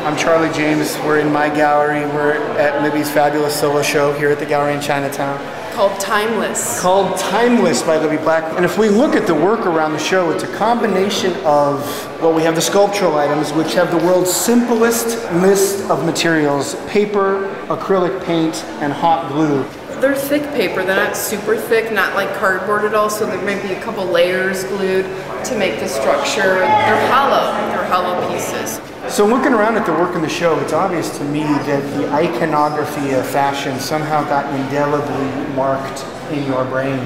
I'm Charlie James. We're in my gallery. We're at Libby's fabulous solo show here at the gallery in Chinatown. Called Timeless. Called Timeless by Libby Black. And if we look at the work around the show, it's a combination of, well, we have the sculptural items, which have the world's simplest list of materials: paper, acrylic paint, and hot glue. They're thick paper. They're not super thick, not like cardboard at all, so there may be a couple layers glued to make the structure. They're hollow. They're hollow pieces. So looking around at the work in the show, it's obvious to me that the iconography of fashion somehow got indelibly marked in your brain.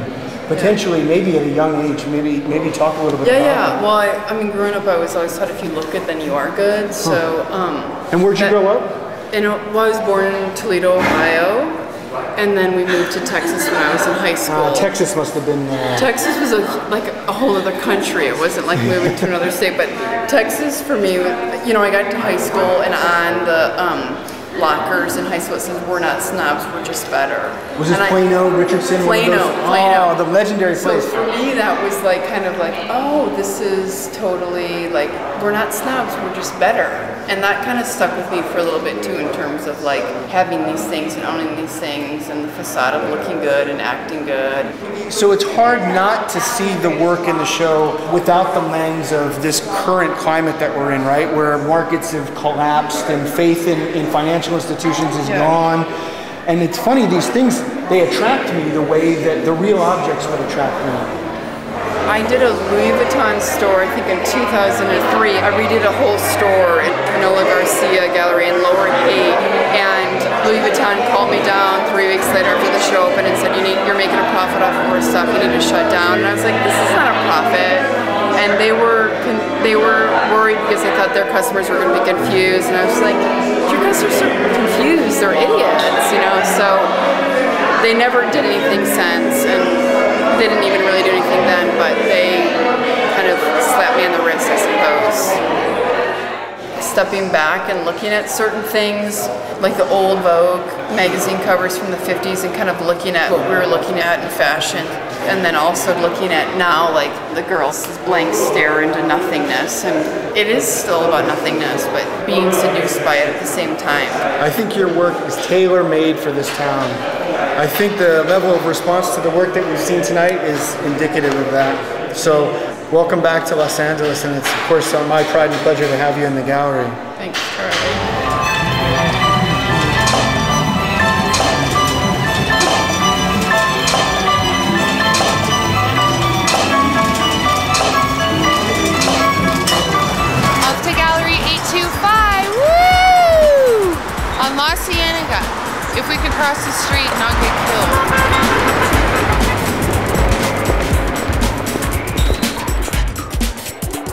Potentially, maybe at a young age. Maybe talk a little bit about that. Well, I mean, growing up, I was always taught if you look good, then you are good. So. And where'd you grow up? Well, I was born in Toledo, Ohio. And then we moved to Texas when I was in high school. Texas must have been... Texas was like a whole other country. It wasn't like moving to another state, but Texas for me, you know, I got to high school and on the lockers in high school it says, "We're not snobs, we're just better." Was this Plano, Richardson? Plano. Oh, the legendary place. So for me that was like kind of like, oh, this is totally like, we're not snobs, we're just better. And that kind of stuck with me for a little bit too, in terms of like having these things and owning these things and the facade of looking good and acting good. So it's hard not to see the work in the show without the lens of this current climate that we're in, right? Where markets have collapsed and faith in financial institutions is gone. And it's funny, these things, they attract me the way that the real objects would attract me. I did a Louis Vuitton store, I think in 2003. I redid a whole store in Canola Garcia Gallery in Lower Haight, and Louis Vuitton called me down 3 weeks later after the show opened and said, you're making a profit off of our stuff, you need to shut down. And I was like, this is not a profit. And they were worried because they thought their customers were going to be confused. And I was like, your customers are confused, they're idiots, you know. So they never did anything since, and they didn't even really do anything then, but they kind of slapped me on the wrist, I suppose. Stepping back and looking at certain things, like the old Vogue magazine covers from the 50s, and kind of looking at what we were looking at in fashion, and then also looking at now, like the girls' blank stare into nothingness, and it is still about nothingness, but being seduced by it at the same time. I think your work is tailor-made for this town. I think the level of response to the work that we've seen tonight is indicative of that. So, welcome back to Los Angeles, and it's of course my pride and pleasure to have you in the gallery. Thanks, Charlie. If we could cross the street and not get killed.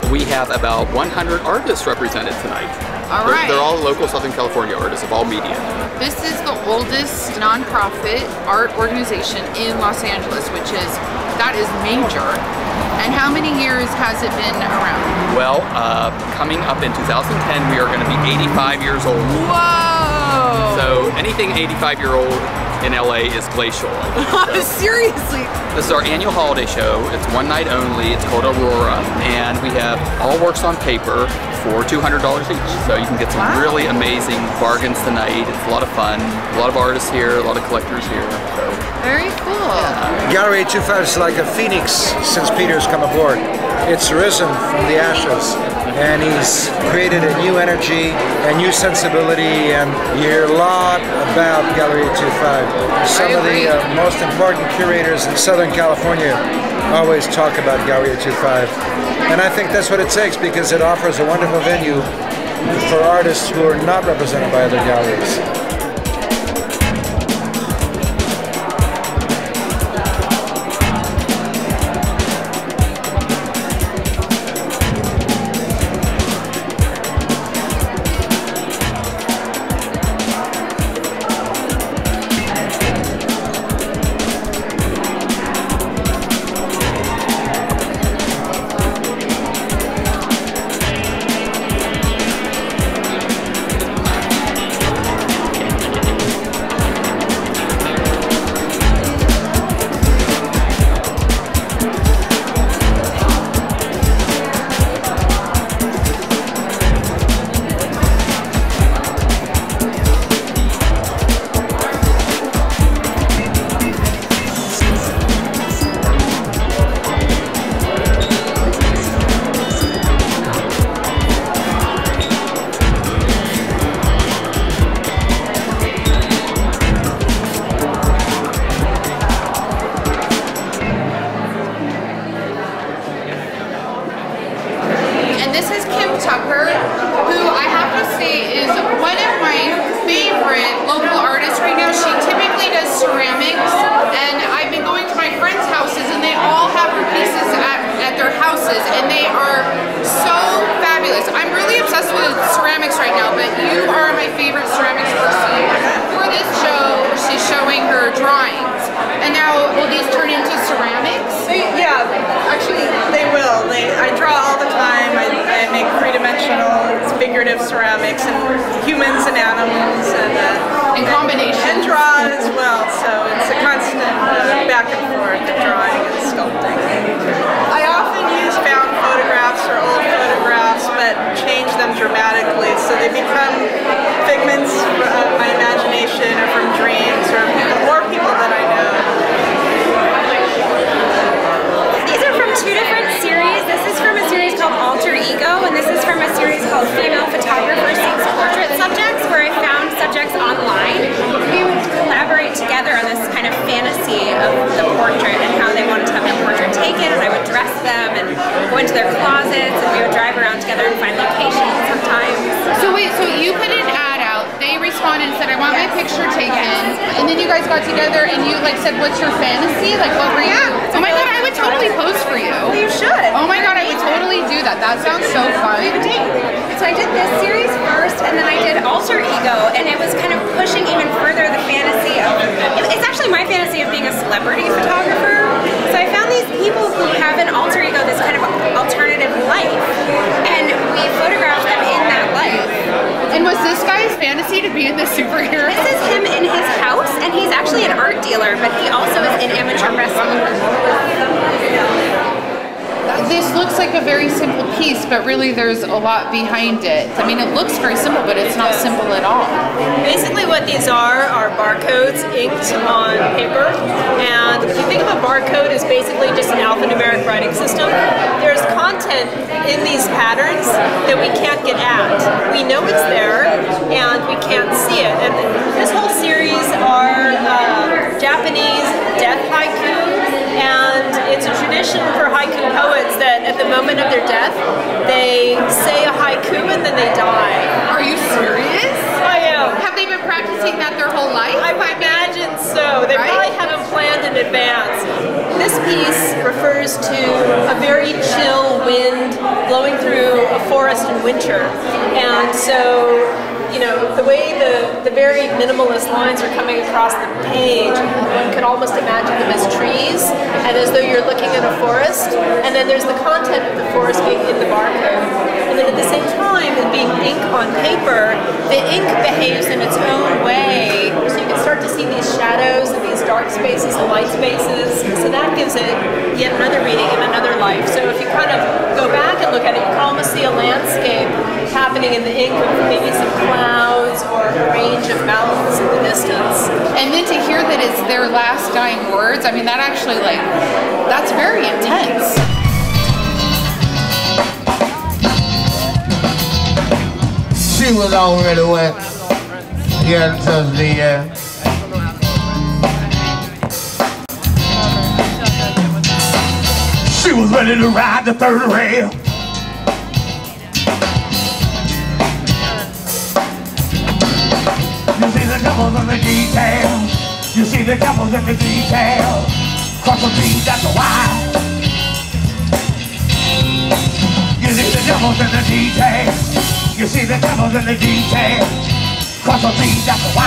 We have about 100 artists represented tonight. All right. They're all local Southern California artists of all media. This is the oldest nonprofit art organization in Los Angeles, that is major. And how many years has it been around? Well, coming up in 2010, we are going to be 85 years old. Whoa! So anything 85-year-old in LA is glacial. Seriously? This is our annual holiday show. It's one night only. It's called Aurora, and we have all works on paper for $200 each. So you can get some really amazing bargains tonight. It's a lot of fun. A lot of artists here, a lot of collectors here. So. Very cool. Gallery 825 is like a phoenix since Peter's come aboard. It's risen from the ashes, and he's created a new energy, a new sensibility, and you hear a lot about Gallery 825. Some of the most important curators in Southern California always talk about Gallery 825. And I think that's what it takes, because it offers a wonderful venue for artists who are not represented by other galleries. pieces, and they are so fabulous. I'm really obsessed with ceramics right now, but you are my favorite ceramics person. For this show, she's showing her drawings, and now will these turn into ceramics? Yeah, actually they will. I draw all the time. I make three-dimensional, figurative ceramics, and humans and animals, and combinations. And draw as well, so it's a constant back and forth of drawing and sculpting. I often use found photographs or old photographs, but change them dramatically so they become figments of my imagination or from dreams or people that I know. These are from two different series. This is from a series called Alter Ego, and this is from a series called Female Photographer Seeks Portrait Subjects, where I found subjects online. We would collaborate together on this kind of fantasy of the portrait and how they wanted to have their portrait taken, and I would dress them and go into their closets, and we would drive around together and find locations sometimes. So wait, so you put an ad out, they responded and said, I want my picture taken, and then you guys got together and you like said, what's your fantasy? Like what were you? Oh my god, I would totally pose for you. Well, you should. Oh my god, I would totally do that. That sounds so fun. So I did this series first, and then I did Alter Ego, and it was kind of pushing even further the fantasy of, it's actually my fantasy of being a celebrity photographer. So I found these people who have an alter ego, this kind of alternative life, and we photographed them in that life. And was this guy's fantasy to be in the superhero? This is him in his house, and he's actually an art dealer, but he also is in amateur wrestling. This looks like a very simple piece, but really there's a lot behind it. I mean, it looks very simple, but it's not simple at all. Basically what these are barcodes inked on paper, and if you think of a barcode as basically just an alphanumeric writing system, there's content in these patterns that we can't get at. We know it's there, and we can't see it. And this whole series are Japanese death haiku, and it's a tradition for haiku poets that at the moment of their death, they say a haiku and then they die. Are you serious? I am. Have they been practicing that their whole life? I imagine so. They probably have them planned in advance. This piece refers to a very chill wind blowing through a forest in winter. And so, you know, the way the very minimalist lines are coming across the page, one could almost imagine them as trees, and as though you're looking at a forest, and then there's the content of the forest being in the barcode. And then at the same time, it being ink on paper, the ink behaves in its own way, so you can start to see these shadows and these dark spaces and light spaces, so that gives it yet another reading and another life. So if you kind of go back and look at it, you can almost see a landscape happening in the ink of maybe some clouds or a range of mountains in the distance. And then to hear that it's their last dying words, I mean, that actually, like, that's very intense. She was already wet. You had to touch the air. She was ready to ride the third rail. You see the devils in the detail. You see the devils in the detail. Cross the T, that's a Y. You see the devils in the detail. You see the devils in the detail. Cross the T, that's a Y.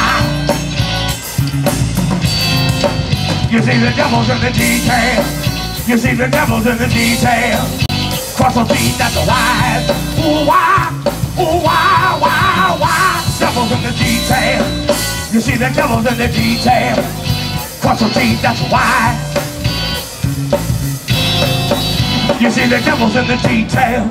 You see the devils in the detail. You see the devils in the detail. Cross the T, that's a Y. Ooh, why? Ooh, why, why, why? Devils in the detail. You see the devils in the detail. Cross the T, that's a Y. You see the devils in the detail.